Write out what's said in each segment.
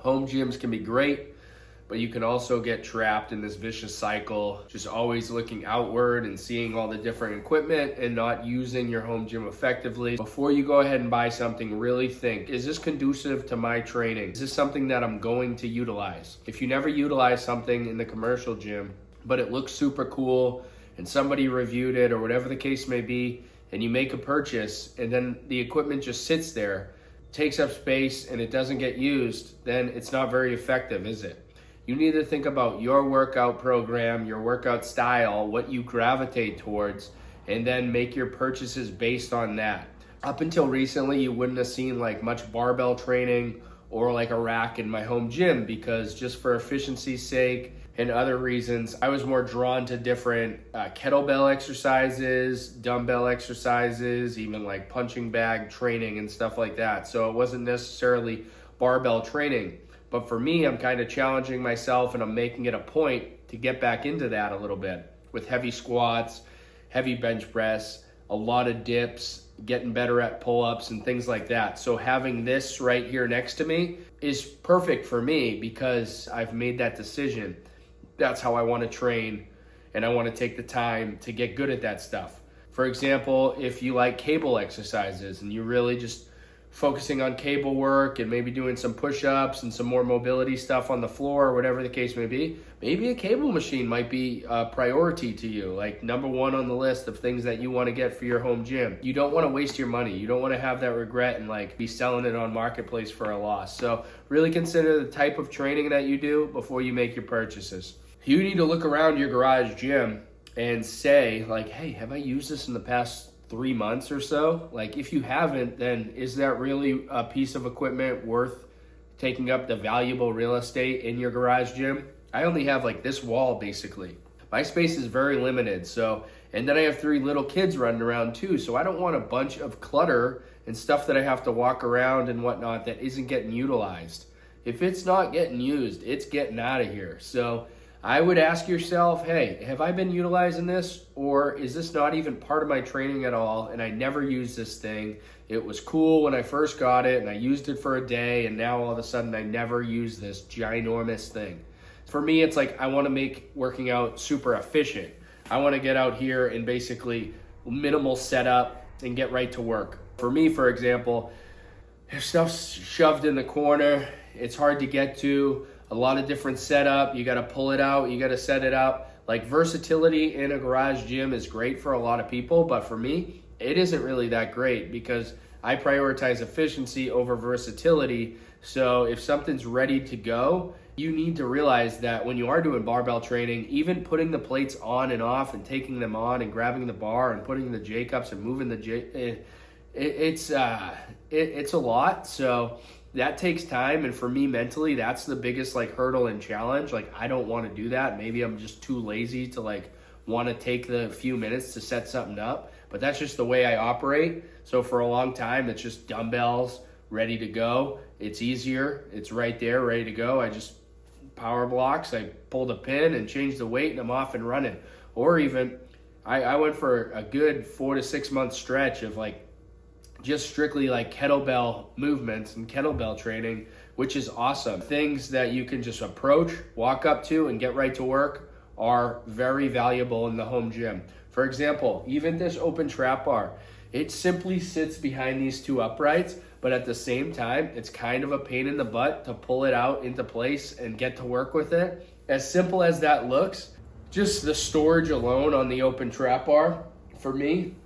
Home gyms can be great, but you can also get trapped in this vicious cycle, just always looking outward and seeing all the different equipment and not using your home gym effectively. Before you go ahead and buy something, really think, is this conducive to my training? Is this something that I'm going to utilize? If you never utilize something in the commercial gym, but it looks super cool and somebody reviewed it or whatever the case may be, and you make a purchase and then the equipment just sits there, takes up space, and it doesn't get used, then it's not very effective, is it? You need to think about your workout program, your workout style, what you gravitate towards, and then make your purchases based on that. Up until recently, you wouldn't have seen like much barbell training or like a rack in my home gym because just for efficiency's sake and other reasons, I was more drawn to different kettlebell exercises, dumbbell exercises, even like punching bag training and stuff like that. So it wasn't necessarily barbell training. But for me, I'm kind of challenging myself and I'm making it a point to get back into that a little bit with heavy squats, heavy bench press, a lot of dips, getting better at pull-ups and things like that. So having this right here next to me is perfect for me because I've made that decision. That's how I want to train and I want to take the time to get good at that stuff. For example, if you like cable exercises and you really just focusing on cable work and maybe doing some push-ups and some more mobility stuff on the floor or whatever the case may be, maybe a cable machine might be a priority to you, like number one on the list of things that you want to get for your home gym. You don't want to waste your money. You don't want to have that regret and like be selling it on Marketplace for a loss. So really consider the type of training that you do before you make your purchases. You need to look around your garage gym and say like, hey, have I used this in the past 3 months or so? Like if you haven't, then is that really a piece of equipment worth taking up the valuable real estate in your garage gym? I only have like this wall basically. My space is very limited. So, and then I have 3 little kids running around too. So I don't want a bunch of clutter and stuff that I have to walk around and whatnot that isn't getting utilized. If it's not getting used, it's getting out of here. So I would ask yourself, hey, have I been utilizing this or is this not even part of my training at all and I never used this thing? It was cool when I first got it and I used it for a day and now all of a sudden I never use this ginormous thing. For me, it's like I want to make working out super efficient. I want to get out here and basically minimal setup and get right to work. For me, for example, if stuff's shoved in the corner, it's hard to get to. A lot of different setup, you got to pull it out, you got to set it up. Like versatility in a garage gym is great for a lot of people, but for me, it isn't really that great because I prioritize efficiency over versatility. So if something's ready to go, you need to realize that when you are doing barbell training, even putting the plates on and off and taking them on and grabbing the bar and putting the J-cups and moving the it's a lot. So that takes time, and for me mentally, that's the biggest like hurdle and challenge. Like I don't want to do that. Maybe I'm just too lazy to like want to take the few minutes to set something up, but that's just the way I operate. So for a long time, it's just dumbbells ready to go. It's easier. It's right there, ready to go. I just power blocks. I pulled a pin and changed the weight, and I'm off and running. Or even I went for a good 4 to 6 month stretch of like just strictly like kettlebell movements and kettlebell training, which is awesome. Things that you can just approach, walk up to, and get right to work are very valuable in the home gym. For example, even this open trap bar, it simply sits behind these 2 uprights, but at the same time, it's kind of a pain in the butt to pull it out into place and get to work with it. As simple as that looks, just the storage alone on the open trap bar, for me,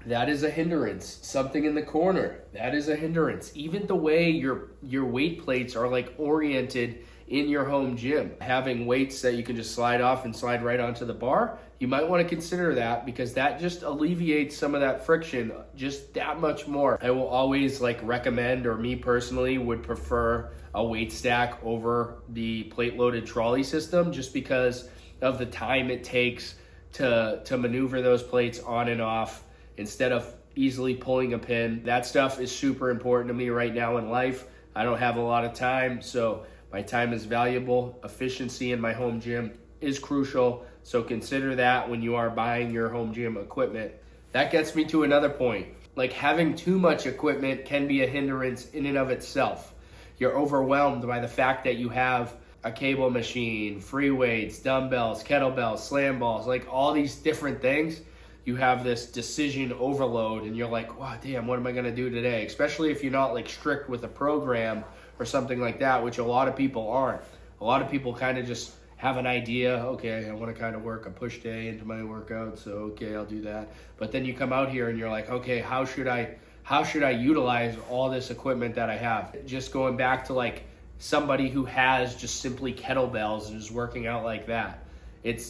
that is a hindrance. Something in the corner, that is a hindrance. Even the way your weight plates are like oriented in your home gym, having weights that you can just slide off and slide right onto the bar, you might want to consider that because that just alleviates some of that friction just that much more. I will always like recommend, or me personally would prefer, a weight stack over the plate loaded trolley system just because of the time it takes to maneuver those plates on and off instead of easily pulling a pin. That stuff is super important to me right now in life. I don't have a lot of time, so my time is valuable. Efficiency in my home gym is crucial, so consider that when you are buying your home gym equipment. That gets me to another point. Like having too much equipment can be a hindrance in and of itself. you're overwhelmed by the fact that you have a cable machine, free weights, dumbbells, kettlebells, slam balls, like all these different things. You have this decision overload and you're like, wow, damn, what am I gonna do today? Especially if you're not like strict with a program or something like that, which a lot of people aren't. A lot of people kind of just have an idea, okay, I want to kind of work a push day into my workout, so okay, I'll do that. But then you come out here and you're like, okay, how should I utilize all this equipment that I have? Just going back to like somebody who has just simply kettlebells and is working out like that. It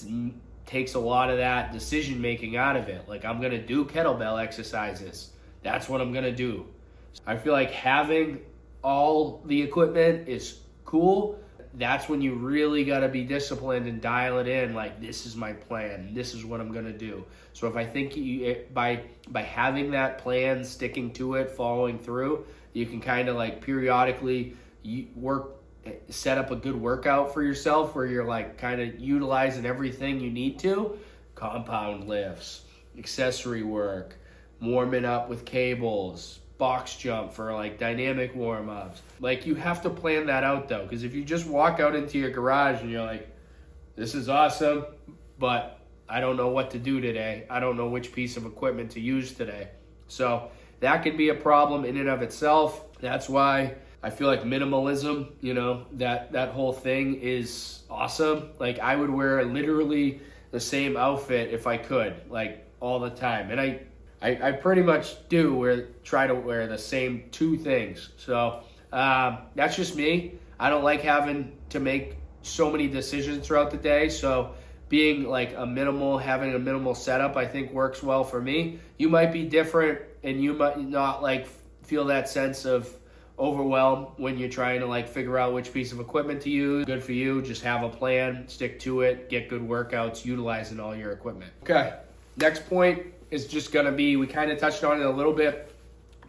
takes a lot of that decision making out of it. Like, I'm gonna do kettlebell exercises. That's what I'm gonna do. I feel like having all the equipment is cool. That's when you really got to be disciplined and dial it in. Like, this is my plan. This is what I'm going to do. So if I think by having that plan, sticking to it, following through, you can kind of like periodically set up a good workout for yourself where you're like kind of utilizing everything you need to. Compound lifts, accessory work, warming up with cables, box jump for like dynamic warm-ups. Like, you have to plan that out though, because if you just walk out into your garage and you're like, this is awesome, but I don't know what to do today. I don't know which piece of equipment to use today. So that can be a problem in and of itself. That's why I feel like minimalism, that whole thing is awesome. Like, I would wear literally the same outfit if I could, like all the time. And I pretty much try to wear the same two things. So that's just me. I don't like having to make so many decisions throughout the day. So being like having a minimal setup, I think works well for me. You might be different and you might not like feel that sense of overwhelm when you're trying to like figure out which piece of equipment to use. Good for you. Just have a plan, stick to it, get good workouts, utilizing all your equipment. Okay, next point is just gonna be, we kind of touched on it a little bit,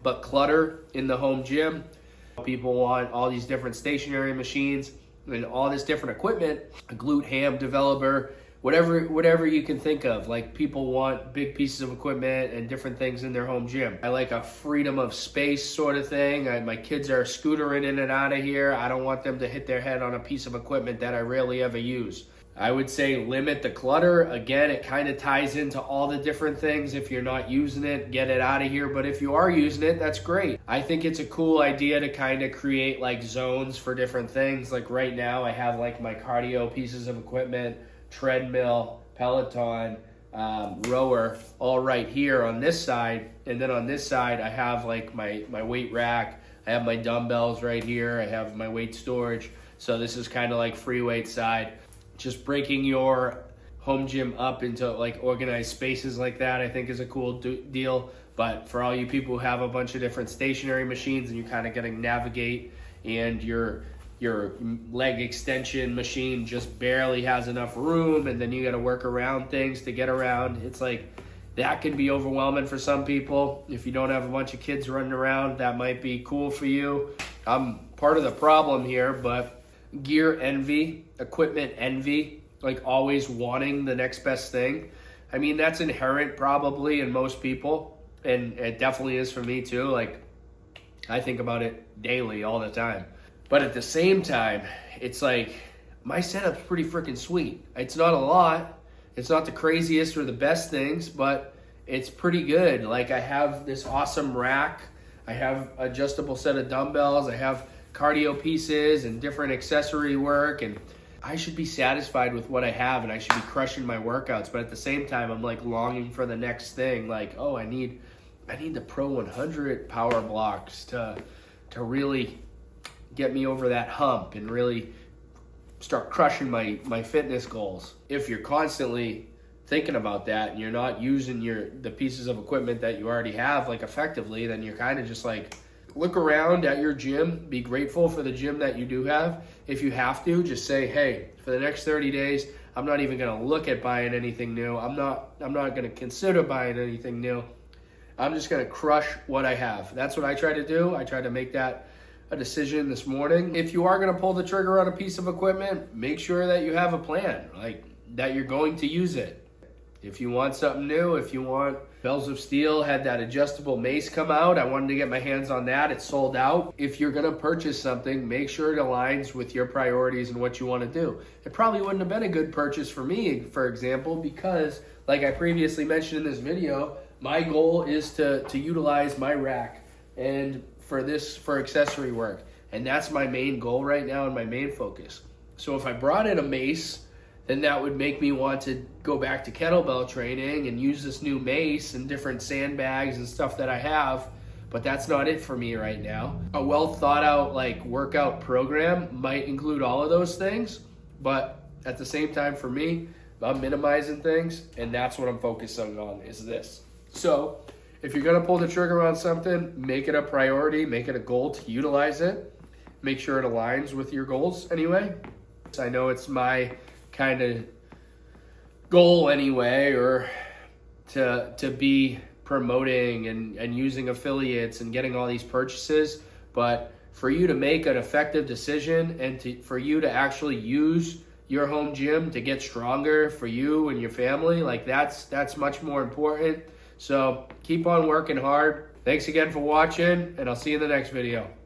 but clutter in the home gym. People want all these different stationary machines and all this different equipment, a glute ham developer, whatever you can think of. Like, people want big pieces of equipment and different things in their home gym. I like a freedom of space sort of thing. My kids are scootering in and out of here. I don't want them to hit their head on a piece of equipment that I rarely ever use. I would say limit the clutter. Again, it kind of ties into all the different things. If you're not using it, get it out of here. But if you are using it, that's great. I think it's a cool idea to kind of create like zones for different things. Like right now, I have like my cardio pieces of equipment, treadmill, Peloton, rower, all right here on this side. And then on this side, I have like my weight rack. I have my dumbbells right here. I have my weight storage. So this is kind of like free weight side. Just breaking your home gym up into like organized spaces like that, I think is a cool deal. But for all you people who have a bunch of different stationary machines and you kind of got to navigate, and your leg extension machine just barely has enough room, and then you got to work around things to get around. It's like, that can be overwhelming for some people. If you don't have a bunch of kids running around, that might be cool for you. I'm part of the problem here, but gear envy, equipment envy, like always wanting the next best thing. I mean, that's inherent probably in most people, and it definitely is for me too. Like, I think about it daily, all the time. But at the same time, it's like, my setup's pretty freaking sweet. It's not a lot. It's not the craziest or the best things, but it's pretty good. Like, I have this awesome rack. I have adjustable set of dumbbells. I have cardio pieces and different accessory work, and I should be satisfied with what I have, and I should be crushing my workouts. But at the same time, I'm like longing for the next thing. Like, oh, I need the Pro 100 power blocks to really get me over that hump and really start crushing my fitness goals. If you're constantly thinking about that and you're not using the pieces of equipment that you already have like effectively, then you're kind of just like, look around at your gym, be grateful for the gym that you do have. If you have to, just say, hey, for the next 30 days, I'm not even going to look at buying anything new. I'm not going to consider buying anything new. I'm just going to crush what I have. That's what I try to do. I try to make that a decision this morning. If you are going to pull the trigger on a piece of equipment, make sure that you have a plan, like that you're going to use it. If you want something new, if you want Bells of Steel had that adjustable mace come out. I wanted to get my hands on that. It's sold out. If you're going to purchase something, make sure it aligns with your priorities and what you want to do. It probably wouldn't have been a good purchase for me, for example, because like I previously mentioned in this video, my goal is to utilize my rack and for accessory work. And that's my main goal right now and my main focus. So if I brought in a mace, then that would make me want to go back to kettlebell training and use this new mace and different sandbags and stuff that I have. But that's not it for me right now. A well thought out like workout program might include all of those things, but at the same time for me, I'm minimizing things, and that's what I'm focusing on is this. So if you're gonna pull the trigger on something, make it a priority, make it a goal to utilize it. Make sure it aligns with your goals anyway. I know it's my kind of goal anyway, or to be promoting and using affiliates and getting all these purchases, but for you to make an effective decision and for you to actually use your home gym to get stronger for you and your family, like that's much more important. So keep on working hard. Thanks again for watching, and I'll see you in the next video.